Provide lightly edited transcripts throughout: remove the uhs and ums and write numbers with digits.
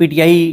PTI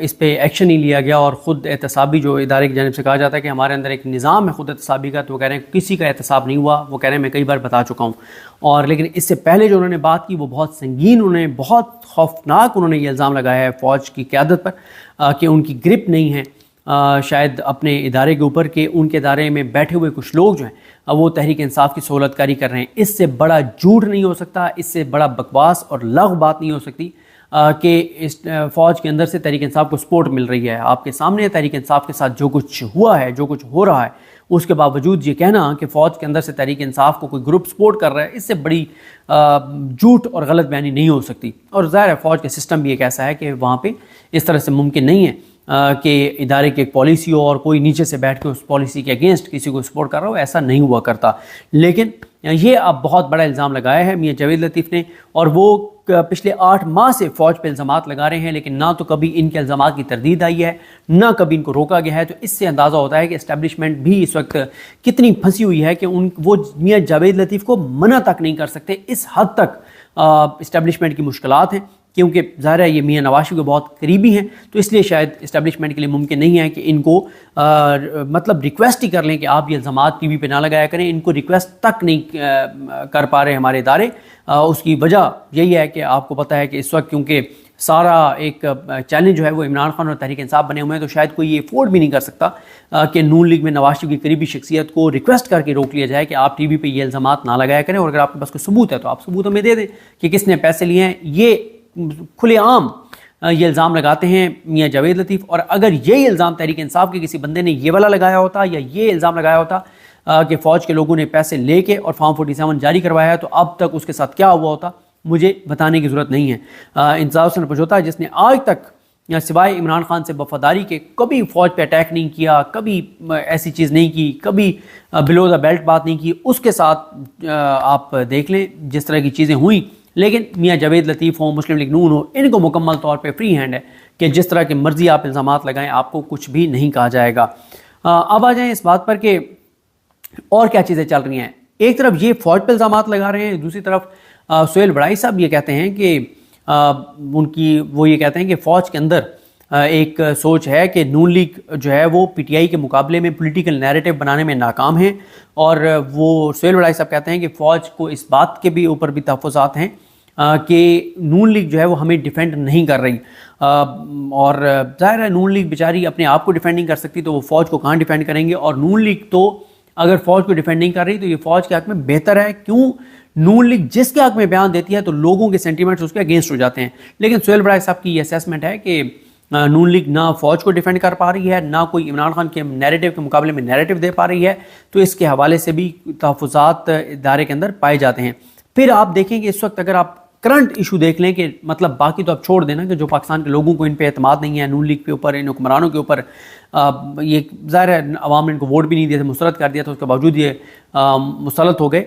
اس پہ action نہیں لیا گیا، اور خود احتسابی جو ادارے کی جانب سے کہا جاتا ہے کہ ہمارے اندر ایک نظام ہے خود احتسابی کا، تو وہ کہہ رہے ہیں کسی کا احتساب نہیں ہوا. وہ کہہ رہے ہیں میں کئی بار بتا چکا ہوں. اور لیکن اس سے پہلے جو انہوں نے بات کی وہ بہت سنگین، انہوں نے بہت خوفناک انہوں نے یہ الزام لگایا ہے فوج کی قیادت پر کہ ان کی گرپ نہیں ہے شاید اپنے ادارے کے اوپر، کہ ان کے ادارے میں بیٹھے ہوئے کچھ لوگ جو ہیں وہ تحریک انصاف کی سہولت کاری کر رہے ہیں. اس سے بڑا جھوٹ نہیں ہو سکتا، اس سے بڑا بکواس اور لغو بات نہیں ہو سکتی کہ اس فوج کے اندر سے تحریک انصاف کو سپورٹ مل رہی ہے. آپ کے سامنے تحریک انصاف کے ساتھ جو کچھ ہوا ہے، جو کچھ ہو رہا ہے، اس کے باوجود یہ کہنا کہ فوج کے اندر سے تحریک انصاف کو کوئی گروپ سپورٹ کر رہا ہے، اس سے بڑی جھوٹ اور غلط بیانی نہیں ہو سکتی. اور ظاہر ہے فوج کا سسٹم بھی ایک ایسا ہے کہ وہاں پہ اس طرح سے ممکن نہیں ہے کہ ادارے کی ایک پالیسی ہو اور کوئی نیچے سے بیٹھ کے اس پالیسی کے اگینسٹ کسی کو سپورٹ کر رہا ہو، ایسا نہیں ہوا کرتا. لیکن یہ اب بہت بڑا الزام لگایا ہے میاں جاوید لطیف نے، اور وہ پچھلے 8 ماہ سے فوج پہ الزامات لگا رہے ہیں، لیکن نہ تو کبھی ان کے الزامات کی تردید آئی ہے، نہ کبھی ان کو روکا گیا ہے. تو اس سے اندازہ ہوتا ہے کہ اسٹیبلشمنٹ بھی اس وقت کتنی پھنسی ہوئی ہے کہ وہ میاں جاوید لطیف کو منع تک نہیں کر سکتے. اس حد تک اسٹیبلشمنٹ کی مشکلات ہیں، کیونکہ ظاہر ہے یہ میاں نواز شریف کے بہت قریبی ہیں، تو اس لیے شاید اسٹیبلشمنٹ کے لیے ممکن نہیں ہے کہ ان کو مطلب ریکویسٹ ہی کر لیں کہ آپ یہ الزامات ٹی وی پہ نہ لگایا کریں. ان کو ریکویسٹ تک نہیں کر پا رہے ہمارے ادارے. اس کی وجہ یہی ہے کہ آپ کو پتہ ہے کہ اس وقت کیونکہ سارا ایک چیلنج جو ہے وہ عمران خان اور تحریک انصاف بنے ہوئے ہیں، تو شاید کوئی یہ افورڈ بھی نہیں کر سکتا کہ نون لیگ میں نواز شریف کی قریبی شخصیت کو ریکویسٹ کر کے روک لیا جائے کہ آپ ٹی وی پہ یہ الزامات نہ لگایا کریں، اور اگر آپ کے پاس کوئی ثبوت ہے تو آپ ثبوت ہمیں دے دیں کہ کس نے پیسے لیے ہیں. یہ کھلے عام یہ الزام لگاتے ہیں میاں جاوید لطیف. اور اگر یہی الزام تحریک انصاف کے کسی بندے نے یہ والا لگایا ہوتا، یا یہ الزام لگایا ہوتا کہ فوج کے لوگوں نے پیسے لے کے اور فارم 47 جاری کروایا ہے، تو اب تک اس کے ساتھ کیا ہوا ہوتا مجھے بتانے کی ضرورت نہیں ہے. انصاف حسن پشوتا جس نے آج تک سوائے عمران خان سے وفاداری کے کبھی فوج پہ اٹیک نہیں کیا، کبھی ایسی چیز نہیں کی، کبھی بلو دا بیلٹ بات نہیں کی، اس کے ساتھ آپ دیکھ لیں جس طرح کی چیزیں ہوئیں. لیکن میاں جاوید لطیف ہوں، مسلم لیگ نون ہو، ان کو مکمل طور پہ فری ہینڈ ہے کہ جس طرح کے مرضی آپ الزامات لگائیں آپ کو کچھ بھی نہیں کہا جائے گا. اب آ جائیں اس بات پر کہ اور کیا چیزیں چل رہی ہیں. ایک طرف یہ فوج پہ الزامات لگا رہے ہیں، دوسری طرف سہیل وڑائی صاحب یہ کہتے ہیں کہ وہ یہ کہتے ہیں کہ فوج کے اندر ایک سوچ ہے کہ نون لیگ جو ہے وہ پی ٹی آئی کے مقابلے میں پولیٹیکل نیریٹو بنانے میں ناکام ہے. اور وہ سہیل وڑائی صاحب کہتے ہیں کہ فوج کو اس بات کے بھی اوپر بھی تحفظات ہیں کہ نون لیگ جو ہے وہ ہمیں ڈیفینڈ نہیں کر رہی. اور ظاہر ہے نون لیگ بیچاری اپنے آپ کو ڈیفینڈ نہیں کر سکتی، تو وہ فوج کو کہاں ڈیفینڈ کریں گے. اور نون لیگ تو اگر فوج کو ڈیفینڈ نہیں کر رہی تو یہ فوج کے حق میں بہتر ہے. کیوں؟ نون لیگ جس کے حق میں بیان دیتی ہے تو لوگوں کے سینٹیمنٹس اس کے اگینسٹ ہو جاتے ہیں. لیکن سہیل وڑائی صاحب کی یہ اسیسمنٹ ہے کہ نون لیگ نہ فوج کو ڈیفینڈ کر پا رہی ہے، نہ کوئی عمران خان کے نیریٹو کے مقابلے میں نیریٹو دے پا رہی ہے، تو اس کے حوالے سے بھی تحفظات ادارے کے اندر پائے جاتے ہیں. پھر آپ دیکھیں کہ اس وقت اگر آپ کرنٹ ایشو دیکھ لیں کہ مطلب باقی تو آپ چھوڑ دینا کہ جو پاکستان کے لوگوں کو ان پہ اعتماد نہیں ہے، نون لیگ کے اوپر، ان حکمرانوں کے اوپر، یہ ظاہر ہے عوام نے ان کو ووٹ بھی نہیں دیا تھا، مسلط کر دیا تھا، اس کے باوجود یہ مسلط ہو گئے.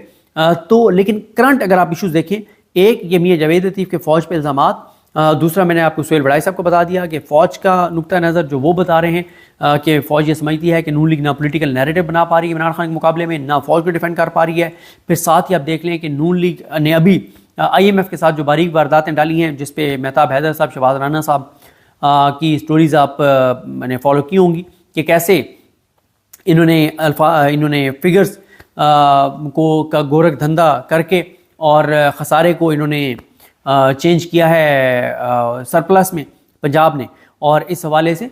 تو لیکن کرنٹ اگر آپ ایشوز دیکھیں، ایک یہ میاں جاوید لطیف کے فوج پہ الزامات، دوسرا میں نے آپ کو سہیل وڑائی صاحب کو بتا دیا کہ فوج کا نقطہ نظر جو وہ بتا رہے ہیں کہ فوج یہ سمجھتی ہے کہ نون لیگ نہ پولیٹیکل نیریٹو بنا پا رہی ہے عمران خان کے مقابلے میں، نہ فوج کو ڈیفینڈ کر پا رہی ہے. پھر ساتھ ہی آپ دیکھ لیں کہ نون لیگ نے ابھی آئی ایم ایف کے ساتھ جو باریک وارداتیں ڈالی ہیں، جس پہ مہتاب حیدر صاحب، شہباز رانا صاحب کی سٹوریز آپ نے فالو کی ہوں گی کہ کیسے انہوں نے فگرز کو کا گورکھ دھندا کر کے اور خسارے کو انہوں نے چینج کیا ہے سرپلس میں پنجاب نے. اور اس حوالے سے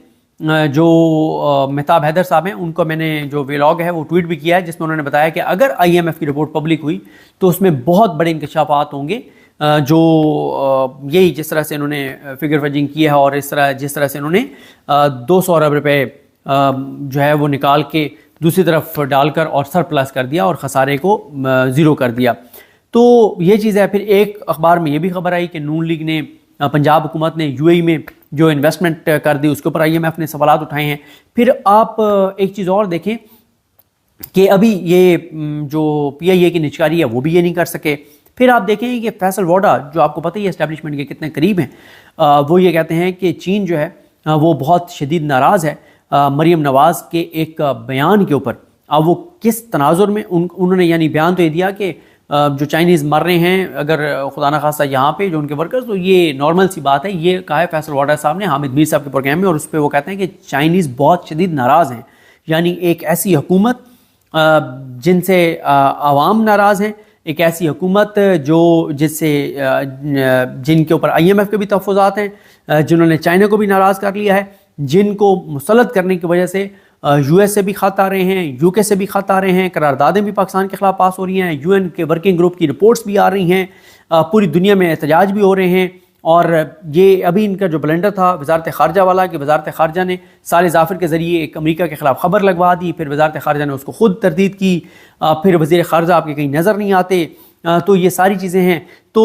جو مہتاب حیدر صاحب ہیں ان کو میں نے جو ویلاگ ہے وہ ٹویٹ بھی کیا ہے، جس میں انہوں نے بتایا کہ اگر آئی ایم ایف کی رپورٹ پبلک ہوئی تو اس میں بہت بڑے انکشافات ہوں گے، جو یہی جس طرح سے انہوں نے فگر فجنگ کی ہے اور جس طرح سے انہوں نے 200 ارب روپے جو ہے وہ نکال کے دوسری طرف ڈال کر اور سرپلس کر دیا اور خسارے کو زیرو کر دیا. تو یہ چیز ہے. پھر ایک اخبار میں یہ بھی خبر آئی کہ نون لیگ نے، پنجاب حکومت نے یو اے ای میں جو انویسٹمنٹ کر دی اس کے اوپر آئی ایم ایف نے سوالات اٹھائے ہیں. پھر آپ ایک چیز اور دیکھیں کہ ابھی یہ جو پی آئی اے کی نچکاری ہے وہ بھی یہ نہیں کر سکے. پھر آپ دیکھیں کہ فیصل ووڈا جو آپ کو پتہ ہی ہے اسٹیبلشمنٹ کے کتنے قریب ہیں، وہ یہ کہتے ہیں کہ چین جو ہے وہ بہت شدید ناراض ہے مریم نواز کے ایک بیان کے اوپر. اب وہ کس تناظر میں انہوں نے یعنی بیان تو یہ دیا کہ جو چائنیز مر رہے ہیں اگر خدا نہ خواستہ یہاں پہ جو ان کے ورکرز، تو یہ نارمل سی بات ہے. یہ کہا ہے فیصل واڈر صاحب نے حامد میر صاحب کے پروگرام میں، اور اس پہ وہ کہتے ہیں کہ چائنیز بہت شدید ناراض ہیں. یعنی ایک ایسی حکومت جن سے عوام ناراض ہیں، ایک ایسی حکومت جس سے جن کے اوپر IMF کے بھی تحفظات ہیں، جنہوں نے چائنا کو بھی ناراض کر لیا ہے، جن کو مسلط کرنے کی وجہ سے US سے بھی خط آ رہے ہیں، UK سے بھی خط آ رہے ہیں، قراردادیں بھی پاکستان کے خلاف پاس ہو رہی ہیں، UN کے ورکنگ گروپ کی رپورٹس بھی آ رہی ہیں، پوری دنیا میں احتجاج بھی ہو رہے ہیں. اور یہ ابھی ان کا جو بلنڈر تھا وزارت خارجہ والا، کہ وزارت خارجہ نے صالح ظافر کے ذریعے ایک امریکہ کے خلاف خبر لگوا دی، پھر وزارت خارجہ نے اس کو خود تردید کی، پھر وزیر خارجہ آپ کے کہیں نظر نہیں آتے. تو یہ ساری چیزیں ہیں. تو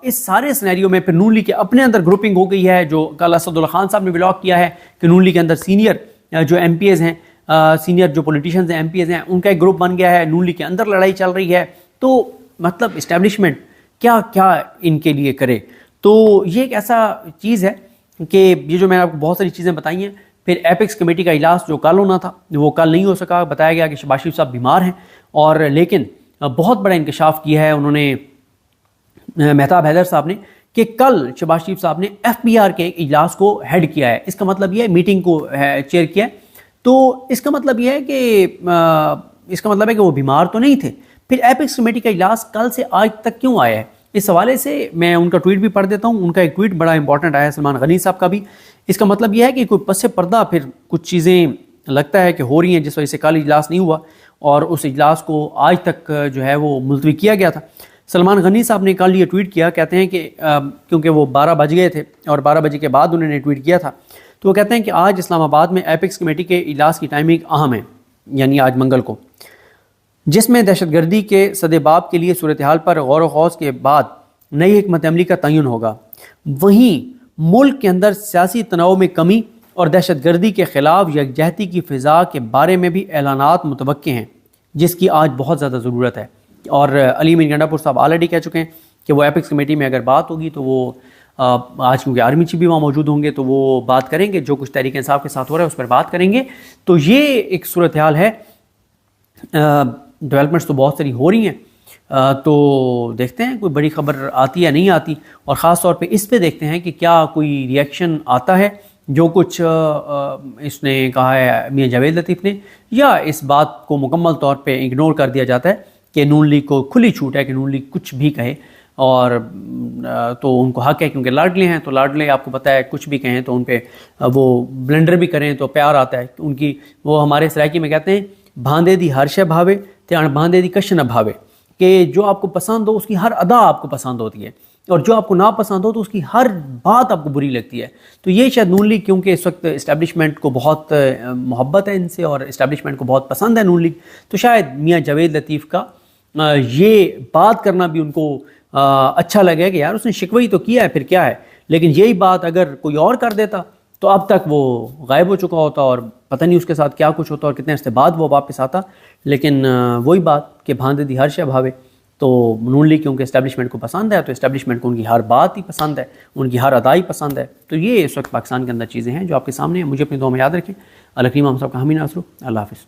اس سارے سینیریو میں پھر نون لیگ کے اپنے اندر گروپنگ ہو گئی ہے، جو کل اسد اللہ خان صاحب نے بلاک کیا ہے کہ نون لیگ کے اندر سینئر جو MPs ہیں، سینئر جو پولیٹیشینز ہیں، MPs ہیں، ان کا ایک گروپ بن گیا ہے. نون لیگ کے اندر لڑائی چل رہی ہے. تو مطلب اسٹیبلشمنٹ کیا کیا ان کے لیے کرے. تو یہ ایک ایسا چیز ہے کہ یہ جو میں نے آپ کو بہت ساری چیزیں بتائی ہیں. پھر ایپیکس کمیٹی کا اجلاس جو کل ہونا تھا وہ کل نہیں ہو سکا. بتایا گیا کہ شہباز شریف صاحب بیمار ہیں، اور لیکن بہت بڑا انکشاف کیا ہے انہوں نے مہتاب حیدر صاحب نے کہ کل شہباز شریف صاحب نے FBR کے اجلاس کو ہیڈ کیا ہے. اس کا مطلب یہ ہے میٹنگ کو چیئر کیا ہے. تو اس کا مطلب یہ ہے کہ وہ بیمار تو نہیں تھے. پھر ایپیکس کمیٹی کا اجلاس کل سے آج تک کیوں آیا ہے؟ اس حوالے سے میں ان کا ٹویٹ بھی پڑھ دیتا ہوں. ان کا ایک ٹویٹ بڑا امپورٹنٹ آیا ہے سلمان غنی صاحب کا بھی. اس کا مطلب یہ ہے کہ کوئی پس پردہ پھر کچھ چیزیں لگتا ہے کہ ہو رہی ہیں جس وجہ سے کل اجلاس نہیں ہوا، اور اس اجلاس کو آج تک جو ہے وہ ملتوی کیا گیا تھا. سلمان غنی صاحب نے کل یہ ٹویٹ کیا، کہتے ہیں کہ کیونکہ وہ 12 بج گئے تھے اور 12 بجے کے بعد انہوں نے ٹویٹ کیا تھا، تو وہ کہتے ہیں کہ آج اسلام آباد میں ایپیکس کمیٹی کے اجلاس کی ٹائمنگ اہم ہے، یعنی آج منگل کو، جس میں دہشت گردی کے سدباب کے لیے صورتحال پر غور و خوض کے بعد نئی حکمت عملی کا تعین ہوگا. وہیں ملک کے اندر سیاسی تناؤ میں کمی اور دہشت گردی کے خلاف یکجہتی کی فضا کے بارے میں بھی اعلانات متوقع ہیں، جس کی آج بہت زیادہ ضرورت ہے. اور علی امین گنڈا پور صاحب آلریڈی کہہ چکے ہیں کہ وہ ایپیکس کمیٹی میں اگر بات ہوگی تو وہ آج کیونکہ آرمی چیف بھی وہاں موجود ہوں گے تو وہ بات کریں گے، جو کچھ تحریک انصاف کے ساتھ ہو رہا ہے اس پر بات کریں گے. تو یہ ایک صورتحال ہے. ڈیولپمنٹس تو بہت ساری ہو رہی ہیں، تو دیکھتے ہیں کوئی بڑی خبر آتی یا نہیں آتی، اور خاص طور پہ اس پہ دیکھتے ہیں کہ کیا کوئی ری ایکشن آتا ہے جو کچھ اس نے کہا ہے میاں جاوید لطیف نے، یا اس بات کو مکمل طور پہ اگنور کر دیا جاتا ہے کہ نون لیگ کو کھلی چھوٹ ہے کہ نون لیگ کچھ بھی کہے، اور تو ان کو حق ہے کیونکہ لاڈلے ہیں. تو لاڈلے آپ کو پتہ ہے کچھ بھی کہیں تو ان پہ وہ بلنڈر بھی کریں تو پیار آتا ہے. ان کی وہ ہمارے سرائکی میں کہتے ہیں بھاندے دی ہر شے بھاوے تیان بھاندے دی کش نہ بھاوے، کہ جو آپ کو پسند ہو اس کی ہر ادا آپ کو پسند ہوتی ہے، اور جو آپ کو ناپسند ہو تو اس کی ہر بات آپ کو بری لگتی ہے. تو یہ شاید نون لیگ، کیونکہ اس وقت اسٹیبلشمنٹ کو بہت محبت ہے ان سے اور اسٹیبلشمنٹ کو بہت پسند ہے نون لیگ، تو شاید میاں جاوید لطیف کا یہ بات کرنا بھی ان کو اچھا لگے کہ یار اس نے شکوی تو کیا ہے پھر کیا ہے. لیکن یہی بات اگر کوئی اور کر دیتا تو اب تک وہ غائب ہو چکا ہوتا اور پتہ نہیں اس کے ساتھ کیا کچھ ہوتا اور کتنے عرصے بعد وہ واپس آتا. لیکن وہی بات کہ بھاندے دی ہر شے بھاوے، تو نون لیگ کیونکہ اسٹیبلشمنٹ کو پسند ہے تو اسٹیبلشمنٹ کو ان کی ہر بات ہی پسند ہے، ان کی ہر ادائی پسند ہے. تو یہ اس وقت پاکستان کے اندر چیزیں ہیں جو آپ کے سامنے ہیں. مجھے اپنی دعا میں یاد رکھیں. اللہ کریم ہم سب کا حامی ناصر. اللہ حافظ.